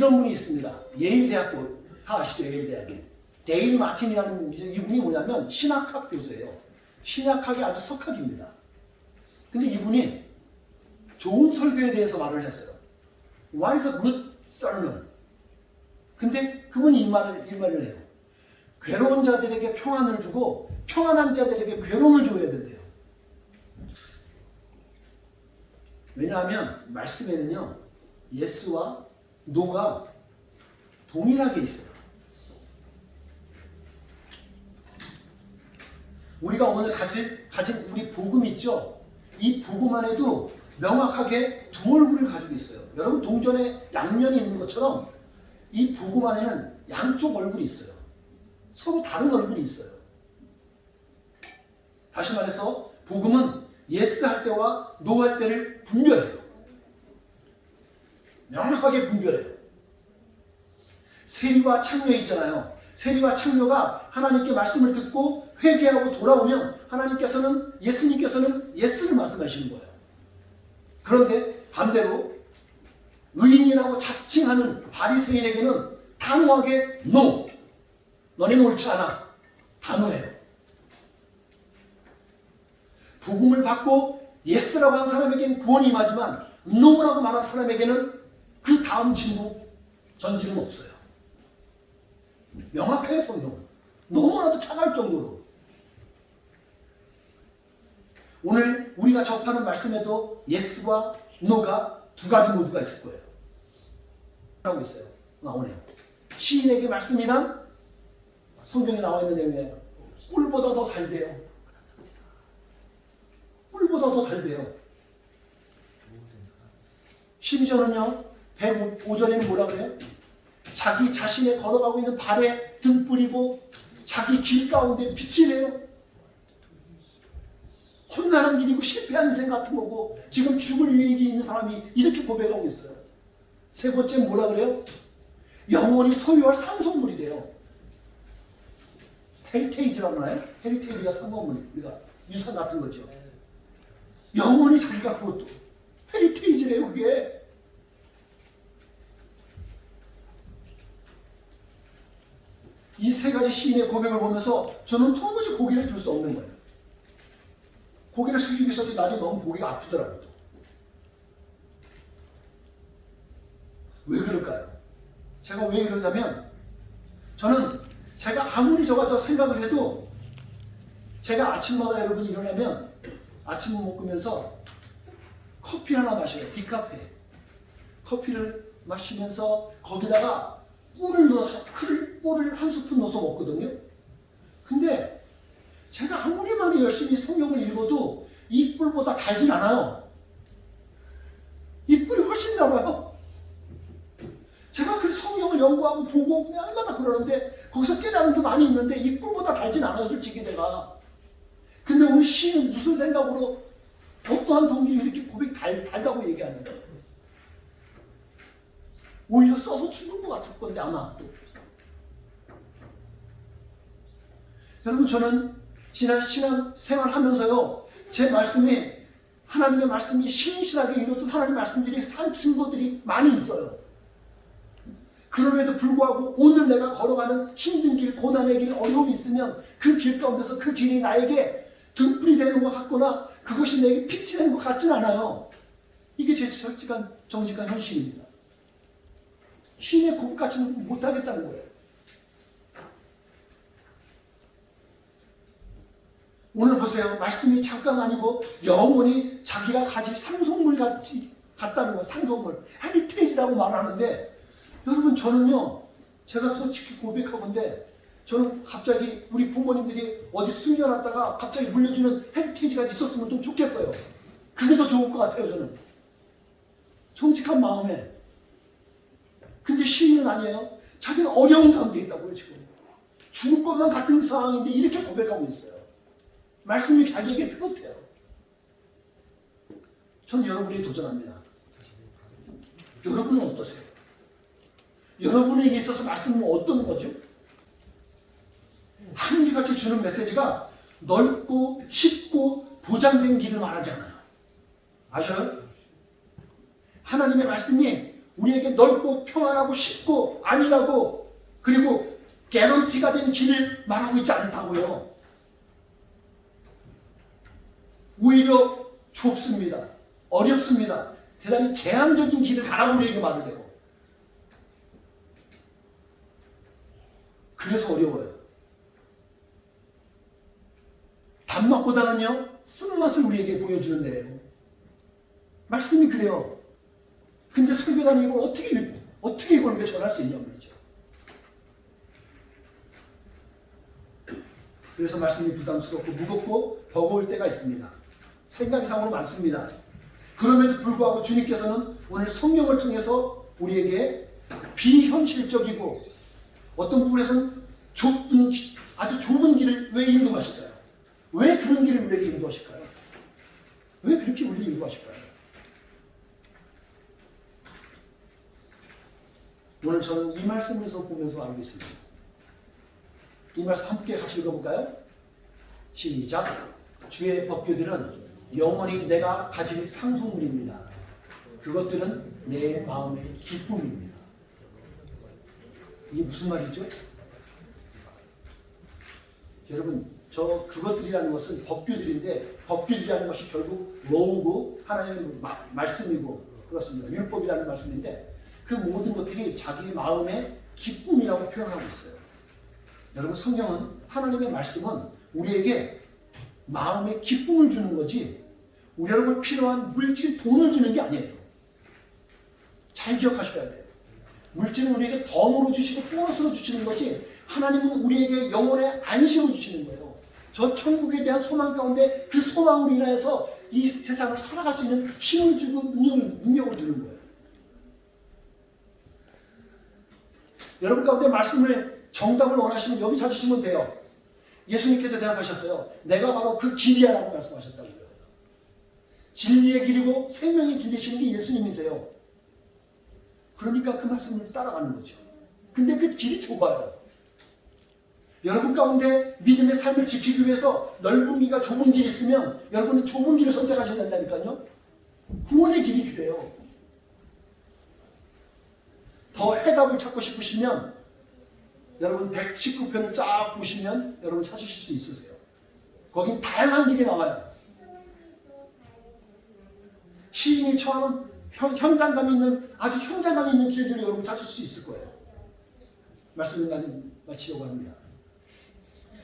이런 분이 있습니다. 예일대학교 다 아시죠? 예일대학에 데일 마틴이라는 이분이 뭐냐면 신학학 교수예요. 신학학의 아주 석학입니다. 근데 이분이 좋은 설교에 대해서 말을 했어요. What is a good sermon? 근데 그분이 이 말을 해요. 괴로운 자들에게 평안을 주고 평안한 자들에게 괴로움을 줘야 된대요. 왜냐하면 말씀에는요, 예스와 노가 동일하게 있어요. 우리가 오늘 가진 우리 복음 있죠? 이 복음 안에도 명확하게 두 얼굴을 가지고 있어요. 여러분 동전에 양면이 있는 것처럼 이 복음 안에는 양쪽 얼굴이 있어요. 서로 다른 얼굴이 있어요. 다시 말해서 복음은 예스 할 때와 노 할 때를 분별해요. 명확하게 분별해요. 세리와 창녀 있잖아요. 세리와 창녀가 하나님께 말씀을 듣고 회개하고 돌아오면 하나님께서는 예수님께서는 예스를 말씀하시는 거예요. 그런데 반대로 의인이라고 자칭하는 바리새인에게는 단호하게 NO! 너네는 옳지 않아. 단호해요. 복음을 받고 예스라고 한 사람에게는 구원이 임하지만 NO라고 말한 사람에게는 그 다음 전진은 없어요. 명확해요, 성경은. 너무나도 차가울 정도로. 오늘 우리가 접하는 말씀에도 예스와 노가 두 가지 모두가 있을 거예요. 하고 있어요. 나오네요. 시인에게 말씀이란 성경에 나와 있는 내용이에요. 꿀보다 더 달대요. 꿀보다 더 달대요. 심지어는요, 105절에는 뭐라 그래요? 자기 자신의 걸어가고 있는 발에 등 뿌리고 자기 길 가운데 빛이래요. 혼나는 길이고 실패한 인생 같은 거고 지금 죽을 위기에 있는 사람이 이렇게 고백하고 있어요. 세 번째 뭐라 그래요? 영원히 소유할 상속물이래요. 헤리테이지라고 하나요? 헤리테이지가 상속물, 우리가 유산 같은 거죠. 영원히 자기가 그것도 헤리테이지래요, 그게. 이 세 가지 시인의 고백을 보면서 저는 도무지 고개를 들 수 없는 거예요. 고개를 숙이고 있어도 나중에 너무 고개가 아프더라고요. 왜 그럴까요? 제가 왜 그러냐면 저는 제가 아무리 저 생각을 해도 제가 아침마다 여러분이 일어나면 아침 먹으면서 커피 하나 마셔요. 디카페. 커피를 마시면서 거기다가 꿀을 한 스푼 넣어서 먹거든요. 근데 제가 아무리 많이 열심히 성경을 읽어도 이 꿀보다 달진 않아요. 이 꿀이 훨씬 달아요. 제가 그 성경을 연구하고 보고 날마다 그러는데 거기서 깨달은 게 많이 있는데 이 꿀보다 달진 않아요, 솔직히 내가. 근데 오늘 시인은 무슨 생각으로 어떠한 동기로 이렇게 고백이 달다고 얘기하는 거예요? 오히려 써서 죽을 것 같을 건데 아마 또. 여러분 저는 지난 신앙 생활하면서요, 제 말씀이 하나님의 말씀이 신실하게 이루어진 하나님의 말씀들이 산 증거들이 많이 있어요. 그럼에도 불구하고 오늘 내가 걸어가는 힘든 길, 고난의 길, 어려움이 있으면 그 길 가운데서 그 길이 나에게 등불이 되는 것 같거나 그것이 내게 빛이 되는 것 같진 않아요. 이게 제 정직한 현실입니다. 신의 고백까지는 못하겠다는 거예요. 오늘 보세요. 말씀이 잠깐 아니고 영원히 자기가 가질 상속물 같다는 거예요. 상속물. 헤리테이지라고 말하는데 여러분 저는요, 제가 솔직히 고백하건데 저는 갑자기 우리 부모님들이 어디 숨겨놨다가 갑자기 물려주는 헤리테이지가 있었으면 좀 좋겠어요. 그게 더 좋을 것 같아요. 저는 정직한 마음에. 근데 시인은 아니에요. 자기는 어려운 가운데 있다고요. 지금 죽을 것만 같은 상황인데 이렇게 고백하고 있어요. 말씀이 자기에게 그렇대요. 저는 여러분에게 도전합니다. 여러분은 어떠세요? 여러분에게 있어서 말씀은 어떤 거죠? 한결같이 주는 메시지가 넓고 쉽고 보장된 길을 말하지 않아요. 아셔요? 하나님의 말씀이 우리에게 넓고 평안하고 쉽고 안일하고 그리고 개런티가 된 길을 말하고 있지 않다고요. 오히려 좁습니다. 어렵습니다. 대단히 제한적인 길을 가라고 우리에게 말을 해요. 그래서 어려워요. 단맛보다는요, 쓴맛을 우리에게 보여주는데요. 말씀이 그래요. 근데 설교단이 이걸 어떻게 이걸 우리가 전할 수 있냐 말이죠. 그래서 말씀이 부담스럽고 무겁고 버거울 때가 있습니다. 생각이상으로 많습니다. 그럼에도 불구하고 주님께서는 오늘 성경을 통해서 우리에게 비현실적이고 어떤 부분에서는 아주 좁은 길을 왜 인도하실까요? 왜 그런 길을 우리에게 인도하실까요? 왜 그렇게 우리를 인도하실까요? 오늘 저는 이 말씀에서 보면서 알고 있습니다. 이 말씀 함께 같이 읽어볼까요? 시작. 주의 법규들은 영원히 내가 가질 상속물입니다. 그것들은 내 마음의 기쁨입니다. 이게 무슨 말이죠? 여러분, 그것들이라는 것은 법규들인데 법규들이라는 것이 결국 로우고 하나님의 말씀이고 그렇습니다. 율법이라는 말씀인데 그 모든 것들이 자기 마음의 기쁨이라고 표현하고 있어요. 여러분, 성경은 하나님의 말씀은 우리에게 마음의 기쁨을 주는 거지 우리 여러분 필요한 물질, 돈을 주는 게 아니에요. 잘 기억하셔야 돼요. 물질은 우리에게 덤으로 주시고 보너스로 주시는 거지 하나님은 우리에게 영혼의 안식을 주시는 거예요. 저 천국에 대한 소망 가운데 그 소망으로 인하여서 이 세상을 살아갈 수 있는 힘을 주고 능력을 주는 거예요. 여러분 가운데 말씀을 정답을 원하시면 여기 찾으시면 돼요. 예수님께서 대답하셨어요. 내가 바로 그 길이야 라고 말씀하셨다고요. 진리의 길이고 생명의 길이시는 게 예수님이세요. 그러니까 그 말씀을 따라가는 거죠. 근데 그 길이 좁아요. 여러분 가운데 믿음의 삶을 지키기 위해서 넓은 길과 좁은 길이 있으면 여러분은 좁은 길을 선택하셔야 된다니까요. 구원의 길이 그래요. 더 해답을 찾고 싶으시면 여러분 119편을 쫙 보시면 여러분 찾으실 수 있으세요. 거긴 다양한 길이 나와요. 시인이 처하는 현장감 있는 아주 현장감 있는 길들을 여러분 찾을 수 있을 거예요. 말씀을 마치려고 합니다.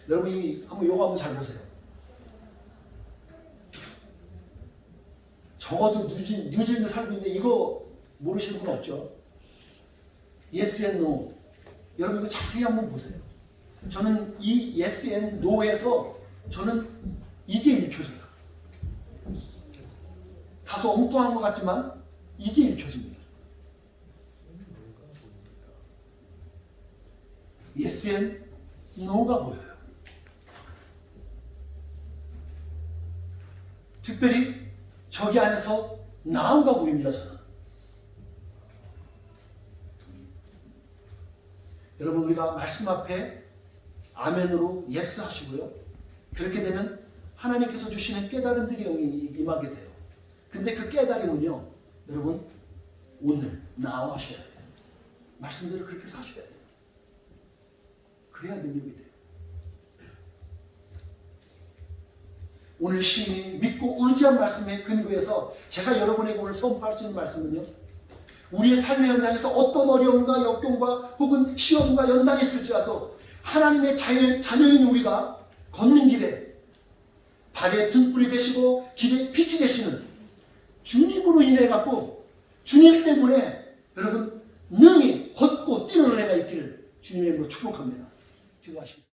여러분이 요거 한번 잘 보세요. 적어도 뉴질랜드 살고 있는데 이거 모르시는 분 없죠? Yes and No. 여러분 이거 자세히 한번 보세요. 저는 이 Yes and No에서 저는 이게 읽혀져요. 다소 엉뚱한 것 같지만 이게 읽혀집니다. Yes and No가 보여요. 특별히 저기 안에서 나우가 보입니다. 저는. 여러분 우리가 말씀 앞에 아멘으로 예스 하시고요. 그렇게 되면 하나님께서 주시는 깨달음들이 임하게 돼요. 근데 그 깨달음은요. 여러분 오늘 나와 하셔야 돼요. 말씀대로 그렇게 사셔야 돼요. 그래야 능력이 돼요. 오늘 시인이 믿고 의지한 말씀에 근거해서 제가 여러분에게 오늘 선포할 수 있는 말씀은요. 우리의 삶의 현장에서 어떤 어려움과 역경과 혹은 시험과 연단이 있을지라도 하나님의 자녀인 우리가 걷는 길에 발의 등불이 되시고 길의 빛이 되시는 주님으로 인해 갖고 주님 때문에 여러분 능히 걷고 뛰는 은혜가 있기를 주님의 이름으로 축복합니다. 기도하시겠습니다.